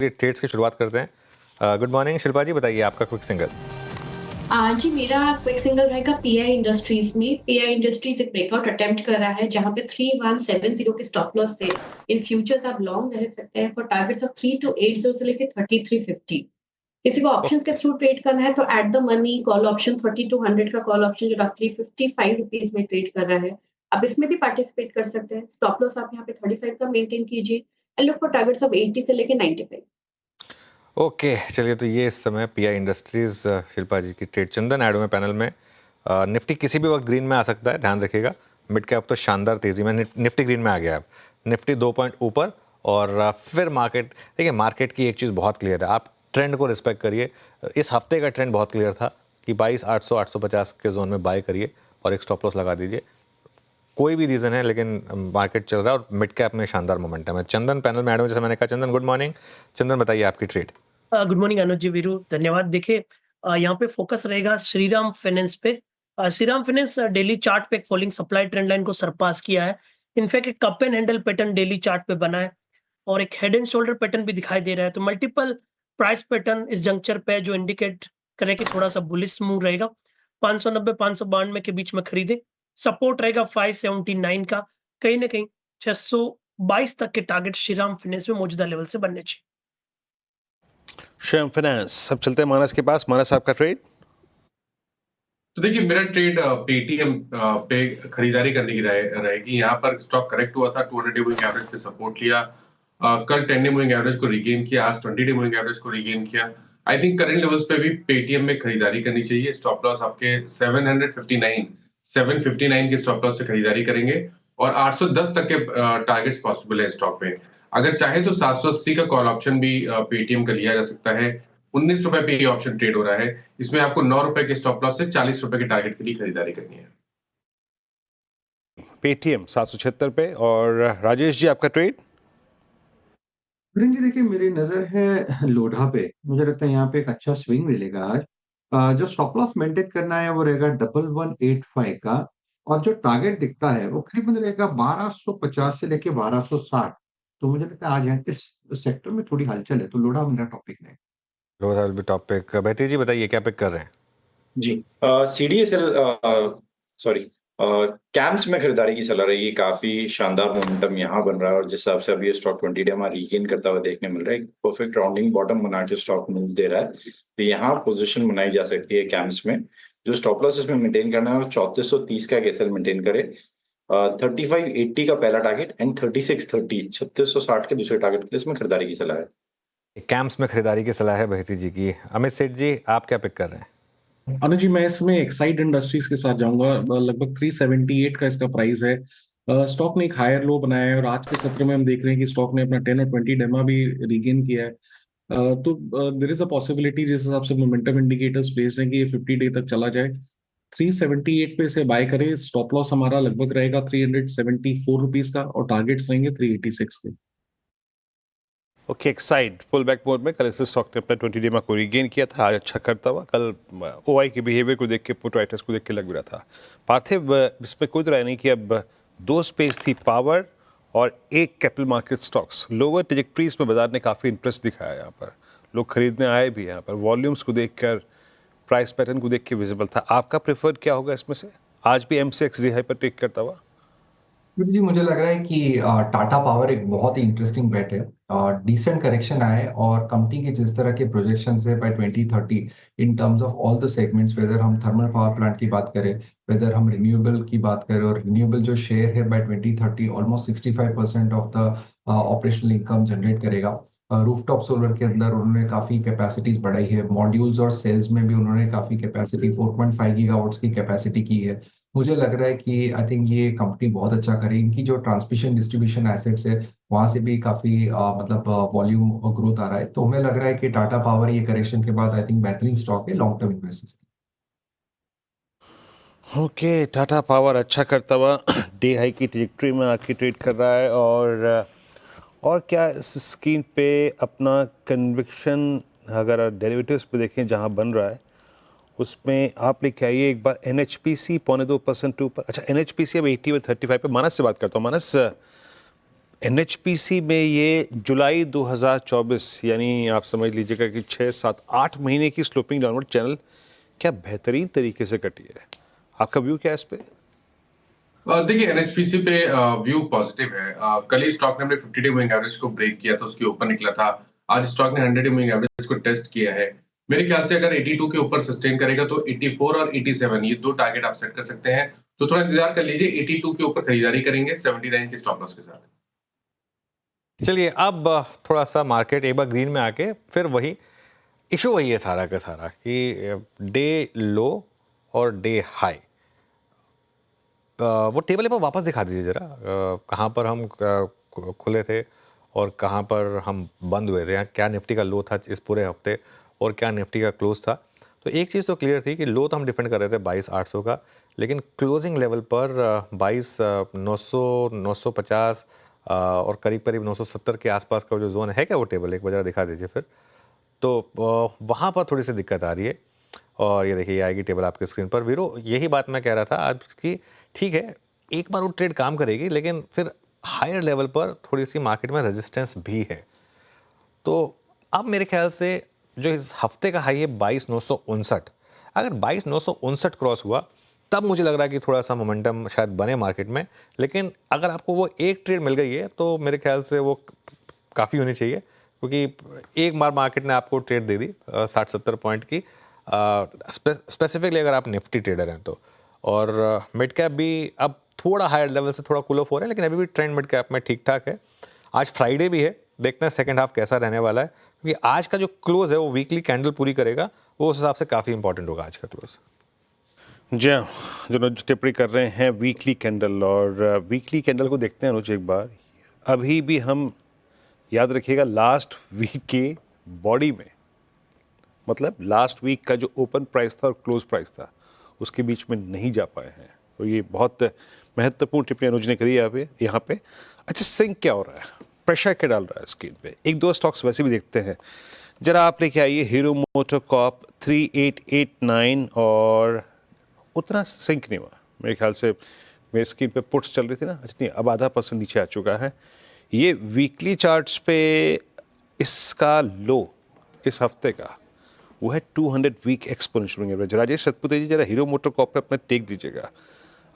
Trades की शुरुआत करते हैं। गुड मॉर्निंग शिल्पा जी, बताइए आपका क्विक सिंगल। जी मेरा क्विक सिंगल रहेगा पीआई इंडस्ट्रीज में। पीआई इंडस्ट्रीज एक ब्रेकआउट अटेम्प्ट कर रहा है जहां पे 3170 के स्टॉप लॉस से इन फ्यूचर्स आप लॉन्ग रह सकते हैं फॉर टारगेट्स ऑफ 3280 से लेके 3350। किसी को ऑप्शंस के ओके। थ्रू ट्रेड करना है तो at the money call option 3200 का कॉल ऑप्शन जो रफली 55 रुपीज में ट्रेड कर रहा है, आप इसमें भी पार्टिसिपेट कर सकते हैं। स्टॉप लॉस आप यहाँ पे 35 का मेंटेन कीजिए and look for targets of 80 से लेके 95। ओके, चलिए तो ये इस समय पीआई इंडस्ट्रीज शिल्पा जी की ट्रेड। चंदन एडो में पैनल में निफ्टी किसी भी वक्त ग्रीन में आ सकता है, ध्यान रखिएगा। मिड कैप तो शानदार तेजी में, निफ्टी ग्रीन में आ गया है। अब निफ्टी 2 पॉइंट ऊपर और फिर मार्केट, देखिए मार्केट की एक चीज़ बहुत क्लियर है, आप ट्रेंड को रिस्पेक्ट करिए। इस हफ्ते का ट्रेंड बहुत क्लियर था कि 22,800 850 के जोन में बाय करिए और एक स्टॉप लॉस लगा दीजिए। कोई भी रीज़न है लेकिन मार्केट चल रहा है और मिड कैप में शानदार मोमेंटम है। चंदन पैनल में ऐड हो, जैसे मैंने कहा। चंदन गुड मॉर्निंग। चंदन बताइए आपकी ट्रेड। गुड मॉर्निंग अनुज जी, वीरू धन्यवाद। देखिए यहाँ पे फोकस रहेगा श्रीराम फाइनेंस पे। श्रीराम फाइनेंस डेली चार्ट पे एक फॉलिंग सप्लाई ट्रेंड लाइन को सरपास किया है। इनफैक्ट एक cup and handle pattern daily chart पे बना है और एक हेड एंड शोल्डर पैटर्न भी दिखाई दे रहा है। तो मल्टीपल प्राइस पैटर्न इस जंक्चर पे जो इंडिकेट करे कि थोड़ा सा बुलिश मूव रहेगा। 590 592 के बीच में खरीदे। सपोर्ट रहेगा 579 का। कहीं ना कहीं 622 तक के टारगेट श्रीराम फाइनेंस में मौजूदा लेवल से बनने चाहिए। श्याम फाइनेंस। सब चलते हैं मानस के पास। मानस, आपका ट्रेड? तो देखिए मेरा ट्रेड पेटीएम पे खरीदारी करने की रहेगी। यहाँ पर स्टॉक करेक्ट हुआ था, 200 डे मूविंग एवरेज पे सपोर्ट लिया। कल 10 डे मूविंग एवरेज को रिगेन किया, आज 20 डे मूविंग एवरेज को रिगेन किया। आई थिंक करंट लेवल्स पे भी पेटीएम में खरीदारी करनी चाहिए। स्टॉप लॉस आपके 759 के स्टॉप लॉस से खरीदारी करेंगे और 810 तक के टारगेट्स पॉसिबल है स्टॉक में। अगर चाहे तो 780 का कॉल ऑप्शन भी पेटीएम का लिया जा सकता है। 19 रुपए पे ये ऑप्शन ट्रेड हो रहा है। इसमें आपको 9 रुपए के स्टॉप लॉस से 40 रुपए के टारगेट के लिए खरीदारी करनी है। पेटीएम 776 पे। और राजेश जी, आपका ट्रेड? प्रियंक जी देखिए, मेरी नजर है लोढ़ा पे। मुझे लगता है यहाँ पे एक अच्छा स्विंग मिलेगा आज। जो स्टॉप लॉस मेंटेन करना है वो रहेगा 1185 का, और जो टारगेट दिखता है वो करीबन रहेगा 1250 से लेके 1260। तो मुझे लगता है आज यहाँ इस सेक्टर में थोड़ी हलचल है, तो लोढ़ा मेरा टॉपिक नहीं। Lodha will be top pick. बेहती जी बताइए क्या पिक कर रहे हैं? जी सीडीएसएल सॉरी कैम्स में खरीदारी की सलाह रहेगी। काफी शानदार मोमेंटम यहाँ बन रहा है और जिस हिसाब से अभी ये स्टॉक 20 डे में रीगेन करता हुआ देखने मिल रहा है, परफेक्ट राउंडिंग बॉटम बना के स्टॉक मूव दे रहा है। तो यहाँ पोजीशन बनाई जा सकती है कैम्स में। जो स्टॉप लॉस इसमें मेंटेन करना है वो 3430 का एसएल मेंटेन करे। 3580 का पहला टारगेट एंड 3630 3660 के दूसरे टारगेट के लिए इसमें खरीदारी की सलाह है। कैंप्स में खरीदारी की सलाह है बेहती जी की। अमित सेठ जी, आप क्या पिक कर रहे हैं? अनुज जी, मैं इसमें एक्साइड इंडस्ट्रीज के साथ जाऊंगा। लगभग 378 का इसका प्राइस है। स्टॉक ने एक हायर लो बनाया है और आज के सत्र में हम देख रहे हैं कि स्टॉक ने अपना 10 और 20 डेमा भी रीगेन किया है। तो देर इज अ पॉसिबिलिटी, जिस हिसाब से मोमेंटम इंडिकेटर्स प्लेस हैं, कि ये 50 डे तक चला जाए। 378 पे इसे बाय करें। स्टॉप लॉस हमारा लगभग रहेगा 374 रुपीज का और टारगेट्स रहेंगे 386 के। Okay, Exide pull back mode में। कल इस स्टॉक ने अपना 20 डे में को रीगेन किया था, आज अच्छा करता हुआ। कल ओआई के बिहेवियर को देख के, पुट राइटर्स को देख के लग भी रहा था। पार्थिव, इसमें कोई तो राय नहीं कि अब दो स्पेस थी, पावर और एक capital market stocks. Lower trajectories में बाजार ने काफ़ी इंटरेस्ट दिखाया। यहाँ पर लोग खरीदने आए भी। यहाँ पर वॉल्यूम्स को देखकर, प्राइस पैटर्न को देख के विजिबल था। आपका प्रेफर्ड क्या होगा इसमें से? आज भी एमसीएक्स हाई पर टेक करता हुआ। जी मुझे लग रहा है कि टाटा पावर एक बहुत ही इंटरेस्टिंग बेट है। डिसेंट करेक्शन आए और कंपनी के जिस तरह के प्रोजेक्शंस है by 2030 in terms of all the segments, whether हम थर्मल पावर प्लांट की बात करें, वेदर हम रिन्यूएबल की बात करें, और रिन्यूएबल जो शेयर है by 2030 almost 65% of the operational income generate करेगा। रूफटॉप सोलर के अंदर उन्होंने काफी कैपेसिटीज बढ़ाई है। मॉड्यूल्स और सेल्स में भी उन्होंने काफी कैपेसिटी 4.5 गीगावाट्स की कैपेसिटी की है। मुझे लग रहा है कि आई थिंक ये कंपनी बहुत अच्छा करेगी। इनकी जो ट्रांसमिशन डिस्ट्रीब्यूशन एसेट्स है वहां से भी काफी मतलब वॉल्यूम ग्रोथ आ रहा है। तो हमें लग रहा है कि टाटा पावर ये करेक्शन के बाद आई थिंक बेहतरीन स्टॉक है long term investors. Okay, Tata power अच्छा करता हुआ डे हाई की ट्रेजेक्ट्री में आके ट्रेड कर रहा है। और क्या इस स्क्रीन पे अपना कन्विक्शन, अगर डेरिवेटिव्स पे देखें जहां बन रहा है, उसमें आप लेके आइए एक बार एनएचपीसी 0.2% ऊपर। अच्छा, एनएचपीसी अब 80 में 35 पे। मानस से बात करता हूँ। मानस, एनएचपीसी में ये जुलाई 2024 यानी आप समझ लीजिएगा कि 6, 7, 8 महीने की स्लोपिंग डाउनवर्ड चैनल क्या बेहतरीन तरीके से कटी है। आपका व्यू क्या है इस पे? देखिए एनएचपीसी पे व्यू पॉजिटिव है। कल ही स्टॉक ने अपने 50 डे मूविंग एवरेज को ब्रेक किया था, उसके ऊपर निकला था। आज स्टॉक ने 100 डे मूविंग एवरेज को टेस्ट किया है। मेरे ख्याल से अगर 82 के ऊपर सस्टेन करेगा तो 84 और 87 ये दो टारगेट आप सेट कर सकते हैं। तो थोड़ा इंतजार कर लीजिए, 82 के ऊपर खरीदारी करेंगे 79 के स्टॉप लॉस के साथ। चलिए अब थोड़ा सा मार्केट एक बार ग्रीन में आके फिर वही इशू वही है सारा का सारा कि डे लो और डे हाई। वो टेबल पर वापस दिखा दीजिए ज़रा, कहाँ पर हम खुले थे और कहाँ पर हम बंद हुए थे, या क्या निफ्टी का लो था इस पूरे हफ्ते और क्या निफ्टी का क्लोज था। तो एक चीज़ तो क्लियर थी कि लो तो हम डिफेंड कर रहे थे 22,800 का, लेकिन क्लोजिंग लेवल पर 22,900, 950 और करीब करीब 970 के आसपास का जो जोन है, क्या वो टेबल एक बार दिखा दीजिए फिर। तो वहाँ पर थोड़ी सी दिक्कत आ रही है। और ये देखिए, ये आएगी टेबल आपके स्क्रीन पर। वीरो, यही बात मैं कह रहा था आज की, ठीक है एक बार वो ट्रेड काम करेगी, लेकिन फिर हायर लेवल पर थोड़ी सी मार्केट में रेजिस्टेंस भी है। तो अब मेरे ख्याल से जो इस हफ्ते का हाई है 22,959, अगर 22,959 क्रॉस हुआ तब मुझे लग रहा है कि थोड़ा सा मोमेंटम शायद बने मार्केट में। लेकिन अगर आपको वो एक ट्रेड मिल गई है तो मेरे ख्याल से वो काफ़ी होनी चाहिए, क्योंकि एक बार मार्केट ने आपको ट्रेड दे दी 60-70 पॉइंट की, स्पेसिफिकली अगर आप निफ्टी ट्रेडर हैं तो। और मिड कैप भी अब थोड़ा हायर लेवल से थोड़ा कूल ऑफ हो रहा है, लेकिन अभी भी ट्रेंड मिड कैप में ठीक ठाक है। आज फ्राइडे भी है, देखते हैं सेकंड हाफ कैसा रहने वाला है, क्योंकि आज का जो क्लोज है वो वीकली कैंडल पूरी करेगा, वो उस हिसाब से काफ़ी इंपॉर्टेंट होगा आज का क्लोज। जी हाँ, जो टिप्पणी कर रहे हैं वीकली कैंडल, और वीकली कैंडल को देखते हैं अनुज एक बार। अभी भी हम याद रखिएगा लास्ट वीक के बॉडी में, मतलब लास्ट वीक का जो ओपन प्राइस था और क्लोज प्राइस था उसके बीच में नहीं जा पाए हैं। तो ये बहुत महत्वपूर्ण टिप्पणी अनुज ने करी है यहाँ पे। अच्छा, सिंक क्या हो रहा है, प्रेशर क्या डाल रहा है स्क्रीन पे? एक दो स्टॉक्स वैसे भी देखते हैं जरा। आप लेके आइए हीरो मोटोकॉर्प 3889, और उतना सिंक नहीं हुआ मेरे ख्याल से। मेरे स्क्रीन पे पुट्स चल रही थी ना, अच्छा नहीं, अब 0.5% नीचे आ चुका है। ये वीकली चार्ट्स पे इसका लो इस हफ्ते का वो है 200 week exponential average. Rajesh Satpute ji जरा हीरो मोटोकॉर्प पे अपना टेक दीजिएगा।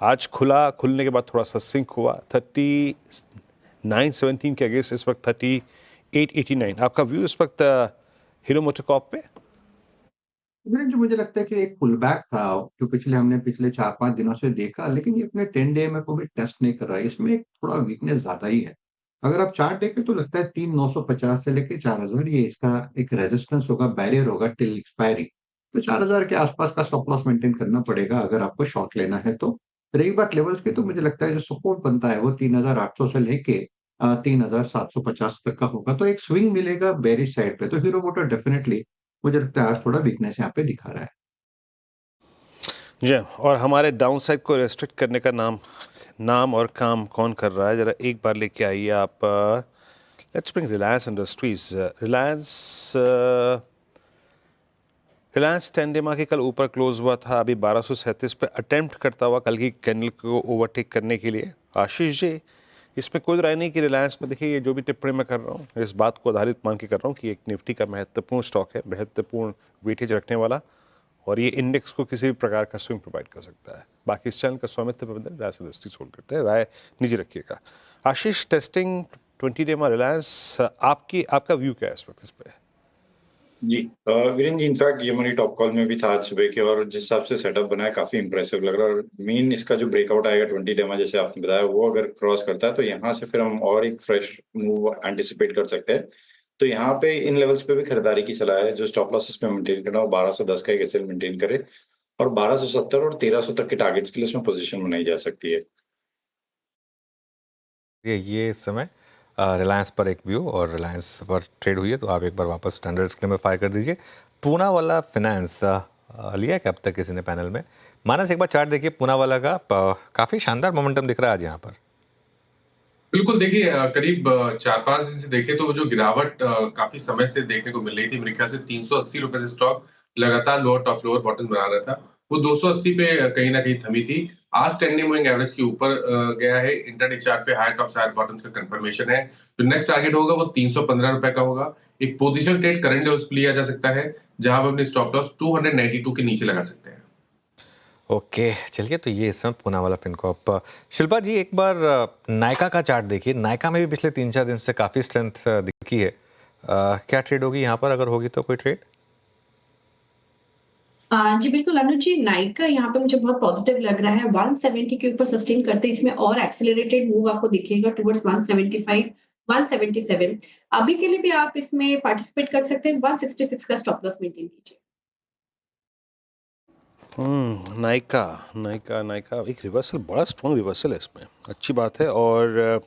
आज खुलने के बाद थोड़ा सा सिंक हुआ 3917 के अगेंस्ट, इस वक्त 3889। आपका व्यू इस वक्त हीरो मोटोकॉर्प पे? जो मुझे लगता है कि एक पुल बैक था जो हमने पिछले 4-5 दिनों से देखा, लेकिन ये अपने 10 डे में को भी टेस्ट नहीं कर रहा है। इसमें एक थोड़ा वीकनेस ज़्यादा ही है। अगर आप चार्ट देखें तो लगता है 3,950 से लेके 4,000 ये इसका एक रेजिस्टेंस होगा, बैरियर होगा टिल एक्सपायरी। तो 4,000 के आसपास का स्टॉप लॉस मेंटेन करना पड़ेगा अगर आपको शॉर्ट लेना है तो। रही बात लेवल्स की, तो मुझे लगता है जो सपोर्ट बनता है वो 3,800 से लेके 3,750 तक का होगा। तो एक स्विंग मिलेगा बेरिश साइड पे। तो हीरो मोटर डेफिनिटली मुझे लगता है आज थोड़ा वीकनेस यहाँ पे दिखा रहा है। जी, और हमारे डाउन साइड को रेस्ट्रिक्ट करने का नाम और काम कौन कर रहा है, जरा एक बार लेके आइए आप। Let's bring Reliance industries. Reliance 10 day माह के कल ऊपर क्लोज हुआ था, अभी 1237 पे अटेम्प्ट करता हुआ कल की कैंडल को ओवरटेक करने के लिए। आशीष जी, इसमें कोई राय नहीं कि रिलायंस में, देखिए ये जो भी टिप्पणी मैं कर रहा हूँ इस बात को आधारित मान के कर रहा हूँ कि एक निफ्टी का महत्वपूर्ण स्टॉक है, महत्वपूर्ण वेटेज रखने वाला, और ये इंडेक्स को किसी भी प्रकार का स्विंग प्रोवाइड कर सकता है। बाकी इस चैनल का स्वामित्व प्रबंधन रिलायंस इंडस्ट्रीज होल्ड करते हैं, राय निजी रखिएगा। आशीष, टेस्टिंग 20 डे में रिलायंस, आपका व्यू क्या है इस वक्त इस पर? जी वीरेंद्र जी, इनफैक्ट ये हमारी टॉप कॉल में भी था आज सुबह के, और जिस हिसाब से सेटअप बना है काफी इंप्रेसिव लग रहा है। और मेन इसका जो ब्रेकआउट आएगा 20 डे में, जैसे आपने बताया, वो अगर क्रॉस करता है तो यहाँ से फिर हम और एक फ्रेश मूव एंटिसिपेट कर सकते हैं। तो यहाँ पे इन लेवल्स पे भी खरीदारी की सलाह है। जो स्टॉप लॉसेस पे मेंटेन करना, वो 1210 का एक एसएल मेंटेन करे, और 1270 और 1300 तक के टारगेट्स के लिए इसमें पोजीशन बनाई जा सकती है। ये इस समय रिलायंस पर एक व्यू, और रिलायंस पर ट्रेड हुई है तो आप एक बार वापस स्टैंडर्ड स्क्रीन में फायर कर दीजिए। पूना वाला फाइनेंस लिया है क्या अब तक किसी ने पैनल में? मानस, एक बार चार्ट देखिए पूना वाला का, काफ़ी शानदार मोमेंटम दिख रहा है आज यहाँ पर। बिल्कुल, देखिए करीब 4-5 दिन से देखें तो वो जो गिरावट काफी समय से देखने को मिल रही थी, मेरे ख्याल से 380 रुपए से स्टॉक लगातार लोअर टॉप लोअर बॉटम बना रहा था, वो 280 पे कहीं ना कहीं थमी थी। आज टेन मूविंग एवरेज के ऊपर गया है। इंटरडे चार्ट पे हायर टॉप्स हायर बॉटम्स का कंफर्मेशन है। जो नेक्स्ट टारगेट होगा वो 315 रुपए का होगा। एक पोजीशन ट्रेड करंट लेवल्स पे लिया जा सकता है, जहां पर अपनी स्टॉप लॉस 292 के नीचे लगा सकते हैं। ओके, चलिए तो ये इस समय पूना वाला फिनकॉर्प। शिल्पा जी एक बार नायका का चार्ट देखिए। नायका में भी पिछले 3-4 दिन से काफ़ी स्ट्रेंथ दिखी है। क्या ट्रेड होगी यहाँ पर, अगर होगी तो कोई ट्रेड? जी बिल्कुल अनुज जी, नाइका यहाँ पे मुझे बहुत पॉजिटिव लग रहा है। 170 के ऊपर सस्टेन करते इसमें और एक्सेलरेटेड मूव आपको दिखेगा टुवर्ड्स 175 177। अभी के लिए भी आप इसमें पार्टिसिपेट कर सकते हैं। 166 का स्टॉप लॉस मेंटेन कीजिए। नायका नायका नायका एक रिवर्सल, बड़ा स्ट्रॉन्ग रिवर्सल है इसमें, अच्छी बात है। और